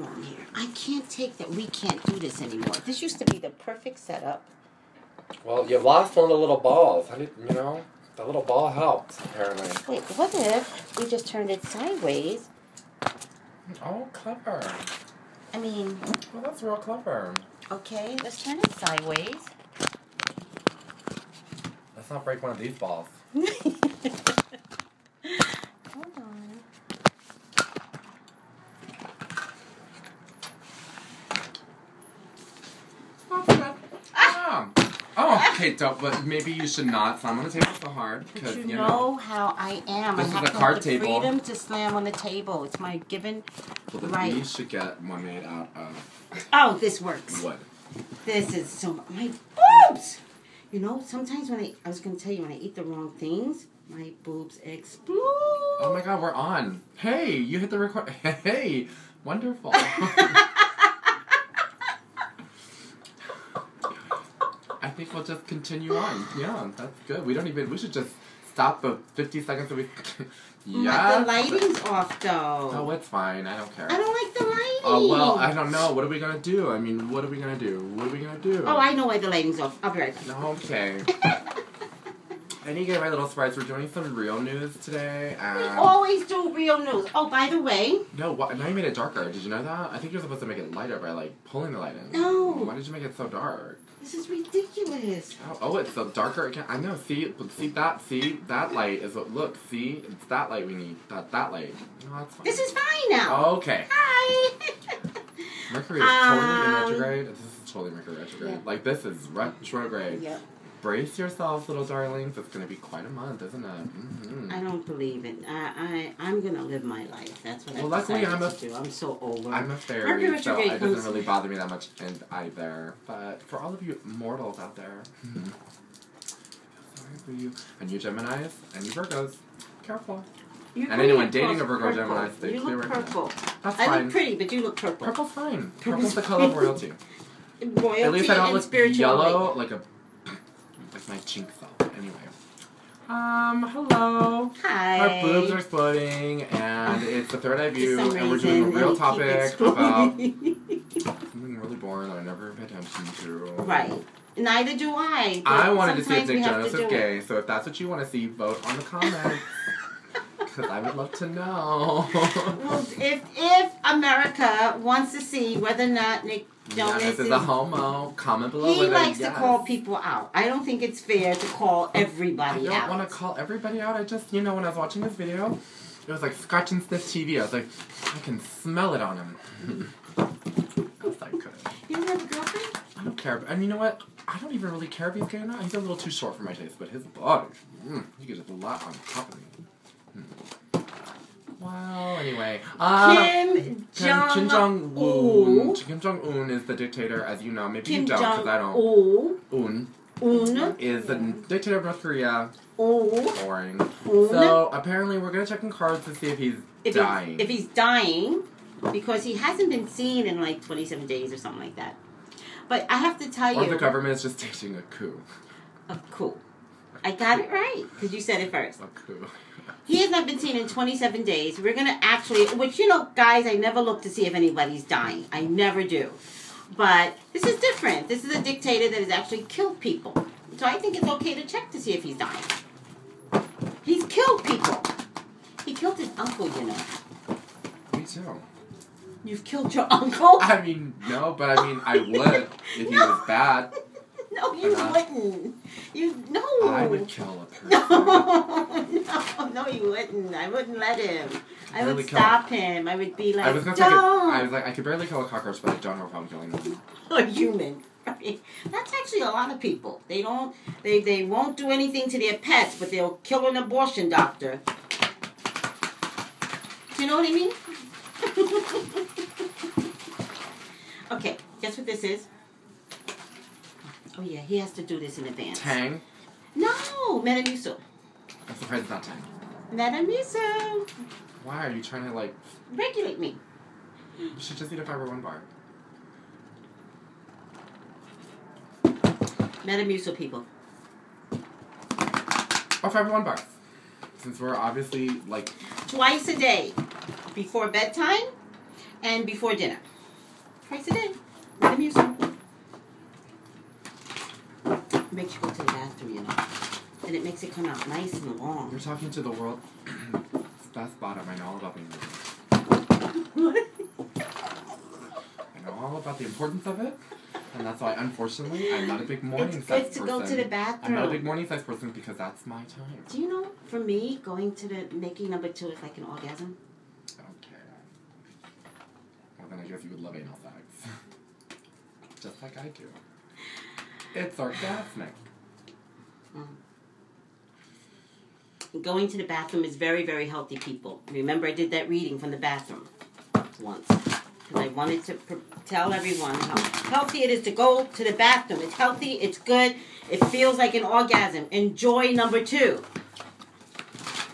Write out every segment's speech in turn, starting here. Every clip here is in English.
wrong here? I can't take that we can't do this anymore. This used to be the perfect setup. Well, you lost one of the little balls. How did, you know, the little ball helped, apparently. Wait, what if we just turned it sideways? Oh, clever. I mean... Well, that's real clever. Okay, let's turn it sideways. Let's not break one of these balls. Hold on. Oh, okay, but maybe you should not slam on the table so hard. But you know how I am. This I have is a card the table. freedom to slam on the table. It's my given right. These should get one made out of... Oh, this works. Wood. This is so... My boobs! You know, sometimes when I was going to tell you, when I eat the wrong things, my boobs explode. Oh my god, we're on. Hey, you hit the record. Hey, wonderful. I think we'll just continue on. Yeah, that's good. We should just stop the 50 seconds that we... Yeah. The lighting's off, though. Oh, it's fine. I don't care. I don't like the lighting. Oh, well, I don't know. What are we going to do? I mean, what are we going to do? What are we going to do? Oh, I know why the lighting's off. I'll be right back. Okay. Anyway, my little sprites, we're doing some real news today. We always do real news. Oh, by the way... No, now you made it darker. Did you know that? I think you're supposed to make it lighter by, like, pulling the light in. No. Why did you make it so dark? This is ridiculous. Oh, it's so darker. I know. See that light is what. Look, see, it's that light we need. That light. No, that's fine. This is fine now. Okay. Hi. Mercury is totally in retrograde. This is totally Mercury retrograde. Yeah. Like this is retrograde. Yep. Brace yourselves, little darlings. It's gonna be quite a month, isn't it? Mm-hmm. I don't believe it. I'm gonna live my life. That's what luckily to do. I'm so over. I'm a fairy, so it doesn't really bother me that much either. But for all of you mortals out there, sorry for you. And you Geminis, and you Virgos, careful. And anyone dating a Virgo Gemini, stay clear right now. purple. That's fine. I look pretty, but you look purple. Purple's fine. Purple's the color of royalty. Royalty. At least I don't look yellow, like my chink self. Anyway. Hello. Hi. Our boobs are exploding, and it's the third eye view, and we're doing a real topic about something really boring that I never pay attention to. Right. Neither do I. I wanted to see if Dick Jonas is gay, so if that's what you want to see, vote on the comments. Because I would love to know. Well, if America wants to see whether or not Nick Jonas is a homo, comment below. He likes to call people out. I don't think it's fair to call everybody out. I don't want to call everybody out. I just, when I was watching this video, it was like scratch and sniff TV. I was like, I can smell it on him. I was like, good. You don't have a girlfriend? I don't care. And you know what? I don't even really care if he's gay or not. He's a little too short for my taste, but his body, he gets a lot on top of me. Well, anyway. Kim Jong-un. Kim Jong-un is the dictator, as you know. Maybe you don't, because I don't. Un is the dictator of North Korea. Boring. So, apparently, we're going to check in cards to see if he's dying. If he's dying, because he hasn't been seen in like 27 days or something like that. But I have to tell you... Or the government is just staging a coup. A coup. I got it right, because you said it first. A coup. He has not been seen in 27 days. We're going to actually... Which, you know, guys, I never look to see if anybody's dying. I never do. But this is different. This is a dictator that has actually killed people. So I think it's okay to check to see if he's dying. He's killed people. He killed his uncle, you know. Me too. You've killed your uncle? I mean, no, but I mean, I would if he was bad. No, you wouldn't. No. I would kill a person. No, you wouldn't. I wouldn't let him. I would stop him. I would be like, I was gonna say, I was like, I could barely kill a cockroach, but I don't have a problem killing them. A human. Right? That's actually a lot of people. They don't. They won't do anything to their pets, but they'll kill an abortion doctor. Do you know what I mean? Okay, guess what this is? Oh yeah, he has to do this in advance. Tang? No, Metamucil. I'm surprised it's not Tang. Metamucil. Why are you trying to like... Regulate me. You should just eat a Fiber 1 bar. Metamucil, people. Or Fiber 1 bar. Since we're obviously like... Twice a day. Before bedtime, and before dinner. Twice a day. With a music. Makes you go to the bathroom, you know. And it makes it come out nice and long. You're talking to the world. Best bottom. I know all about being What? I know all about the importance of it. And that's why, unfortunately, I'm not a big morning size person. It's good to go to the bathroom. I'm not a big morning size person because that's my time. Do you know, for me, going to the making number 2 is like an orgasm? Okay. Well, then I guess you would love anal sex. Just like I do. It's orgasmic. Going to the bathroom is very, very healthy, people. Remember, I did that reading from the bathroom once. Because I wanted to tell everyone how healthy it is to go to the bathroom. It's healthy, it's good, it feels like an orgasm. Enjoy number 2.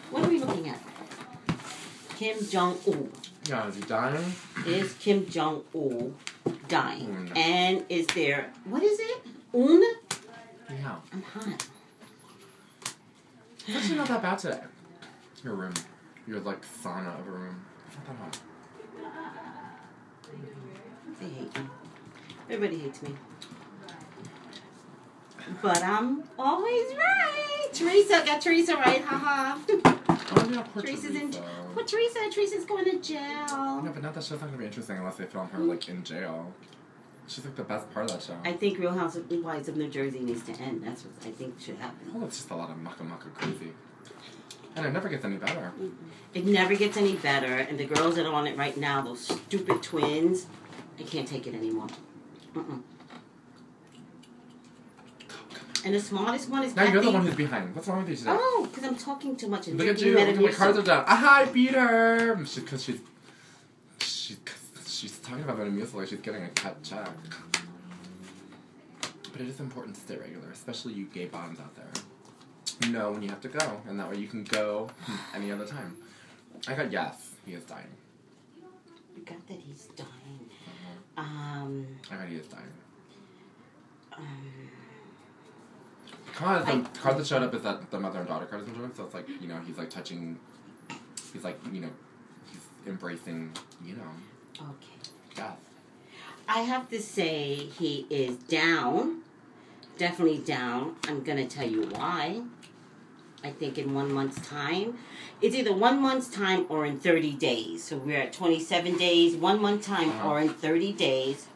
What are we looking at? Kim Jong-un. Yeah, is he dying? Is Kim Jong-un dying? Un. And is there, what is it? Un? Yeah. I'm hot. It's actually not that bad today. Your room. Your, like, sauna of a room. It's not that hot. They hate me. Everybody hates me. But I'm always right. Teresa, got Teresa right, haha. Oh, yeah, poor Teresa's Teresa. Poor Teresa. Teresa's going to jail. No, but now that show's not going to be interesting unless they film her, like, in jail. She's, like, the best part of that show. I think Real Housewives of New Jersey needs to end. That's what I think should happen. Well, it's just a lot of mucka crazy. And it never gets any better. It never gets any better. And the girls that are on it right now, those stupid twins, I can't take it anymore. And the smartest one is now Kathy. you're the one who's behind. What's wrong with you today? Oh, because I'm talking too much and look at drinking you. Look at my Metamucil. cards are down. I beat her. Because she's talking about Metamucil like she's getting a cut check. But it is important to stay regular, especially you gay bottoms out there. Know when you have to go, and that way you can go any other time. I got yes, he is dying. You got that he's dying. I got he is dying. The card that showed up is that the mother and daughter card is showing, so it's like, you know, he's like touching, he's like, you know, he's embracing, you know, Okay. death. I have to say he is down. Definitely down. I'm going to tell you why. I think in 1 month's time. It's either 1 month's time or in 30 days. So we're at 27 days, 1 month time or in 30 days.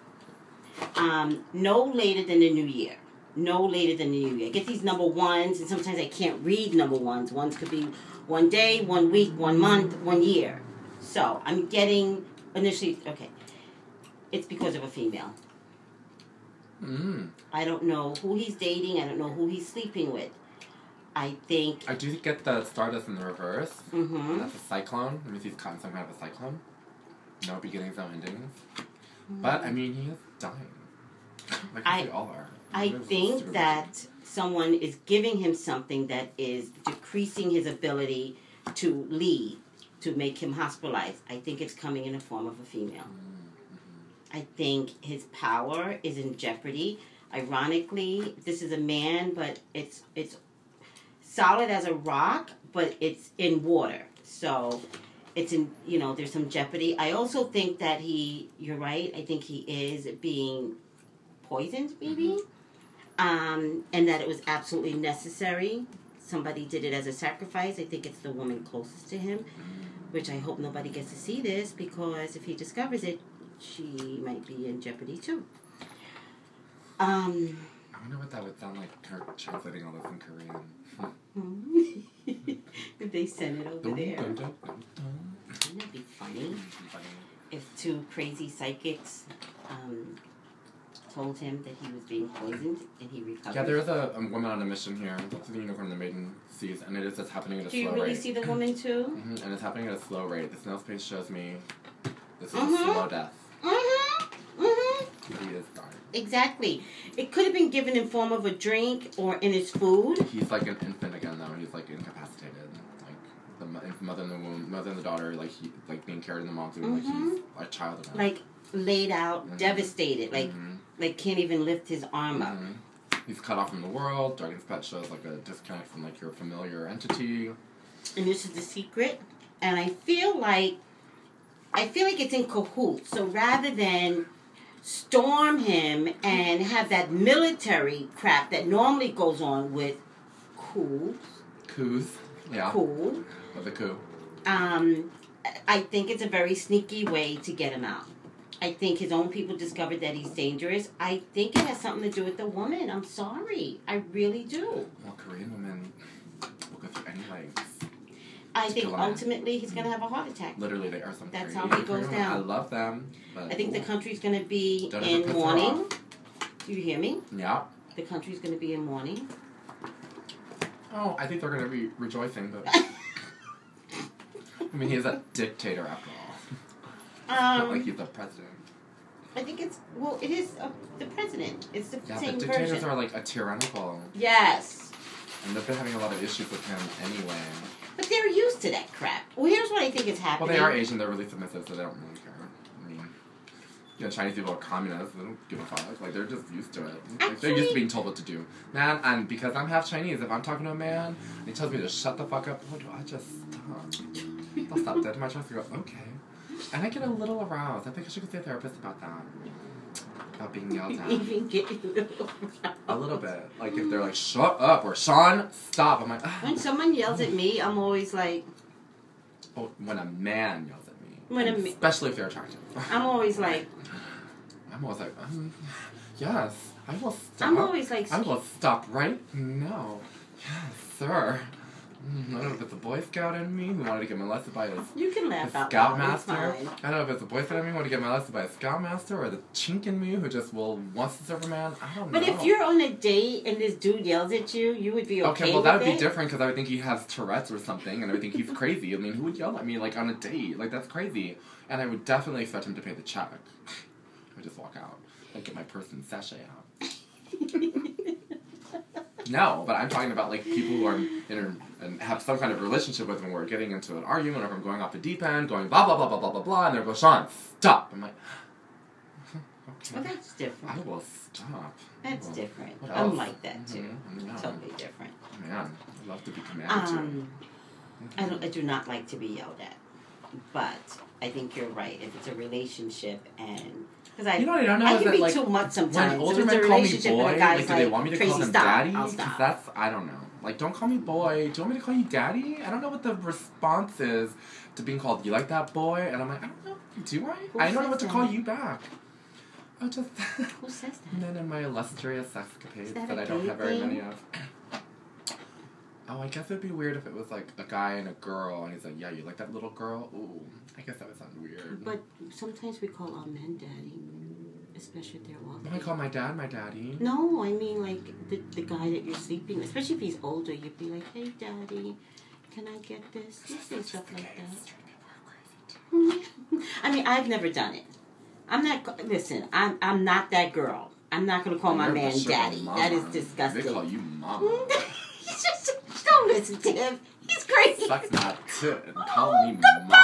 No later than the new year. No later than the new year. I get these number ones, and sometimes I can't read number ones. Ones could be 1 day, 1 week, 1 month, 1 year. So I'm getting initially, okay, it's because of a female. I don't know who he's dating. I don't know who he's sleeping with. I think... I do get the Stardust in the reverse. That's a cyclone. That means he's caught in some kind of a cyclone. No beginnings, no endings. But, I mean, he is dying. Like we all are. I think that someone is giving him something that is decreasing his ability to lead, to make him hospitalized. I think it's coming in the form of a female. I think his power is in jeopardy. Ironically, this is a man, but it's solid as a rock, but it's in water. So it's in, you know, there's some jeopardy. I also think that you're right, I think he is being poisoned, maybe. And that it was absolutely necessary. Somebody did it as a sacrifice. I think it's the woman closest to him, which I hope nobody gets to see this, because if he discovers it, she might be in jeopardy too. I wonder what that would sound like, her translating all this in Korean. If they send it over there. Wouldn't that be funny? If 2 crazy psychics told him that he was being poisoned and he recovered. Yeah, there is a woman on a mission here. That's the unicorn the maiden sees, and it's happening at a slow rate. Do you really see the woman too? And it's happening at a slow rate. The snail space shows me this is a slow death. He is dying. Exactly. It could have been given in form of a drink or in his food. He's like an infant again, though. He's like incapacitated. Like the mother and the womb, mother and the daughter, like he, like being carried in the mom's womb, like he's a child again. Like laid out, devastated, like can't even lift his arm up. He's cut off from the world. Dragon's Pet shows like a disconnect from like your familiar entity. And this is the secret. And I feel like I feel like it's in cahoots. So rather than storm him and have that military crap that normally goes on with coups, yeah, cool, with a coup. I think it's a very sneaky way to get him out. I think his own people discovered that he's dangerous. I think it has something to do with the woman. I'm sorry. I really do. Well, Korean women will go through any lengths. I think ultimately he's going to have a heart attack. Literally, they are some That's crazy how he goes down. I love them. But I think the country's going to be in mourning. Do you hear me? Yeah. The country's going to be in mourning. Oh, I think they're going to be rejoicing, but... I mean, he's a dictator after all. It's not like he's the president. I think it's... Well, it is the president. It's the same version. Yeah, but dictators are like a tyrannical. Yes. And they've been having a lot of issues with him anyway. But they're used to that crap. Well, here's what I think is happening. Well, they are Asian. They're really submissive, so they don't really care. I mean, you know, Chinese people are communists. They don't give a fuck. Like, they're just used to it. Like, they're used to being told what to do. Man, and because I'm half Chinese, if I'm talking to a man and he tells me to shut the fuck up, what do I just stop? I'll stop dead in my tracks and go, okay. And I get a little aroused. I think I should go see a therapist about that. About being yelled at. Even get a little aroused. A little bit. Like, if they're like, shut up, or Sean, stop. I'm like, ah. When someone yells at me, I'm always like... Oh, when a man yells at me. Especially if they're attractive. I'm always like... Yes, I will stop. I'm always like... I will stop right now. Yes, sir. I don't know if it's a Boy Scout in me who wanted to get molested by you can laugh out Scoutmaster. I don't know if it's a Boy Scout in me who wanted to get molested by a Scoutmaster or the chink in me who just wants to serve a man. I don't know. But if you're on a date and this dude yells at you, you would be okay well, that would with be different because I would think he has Tourette's or something and I would think he's crazy. I mean, who would yell at me like on a date? Like, that's crazy. And I would definitely expect him to pay the check. I would just walk out and get my purse and sachet out. No, but I'm talking about like people who are and have some kind of relationship with him. We're getting into an argument, or I'm going off the deep end, going blah blah blah blah blah blah blah, and they're going, Sean, stop. I'm like, okay. Well, that's different. I will stop. That's different. I'm like that too. Yeah. Totally different. Man, I love to be commanded to. I do not like to be yelled at, but I think you're right. If it's a relationship and because I can be like, too much sometimes. When older men call me boy, like, do they want me to call them daddy? Because that's, I don't know. Like, don't call me boy. Do you want me to call you daddy? I don't know what the response is to being called, you like that boy? And I'm like, I don't know. Do I? I don't know what to call you back. Oh, just... Who says that? Men in my illustrious sexcapades that I don't have very many of. Oh, I guess it'd be weird if it was like a guy and a girl, and he's like, yeah, you like that little girl? Ooh, I guess that would sound weird. But sometimes we call our men daddy, especially if they're walking. I call my dad my daddy. No, I mean like the guy that you're sleeping with, especially if he's older, you'd be like, hey, daddy, can I get this? You say stuff like that. I mean, I've never done it. I'm not, listen, I'm not that girl. I'm not going to call my man daddy. Mama. That is disgusting. They call you mama. Don't listen to him. He's crazy. Suck my tit and call me mama.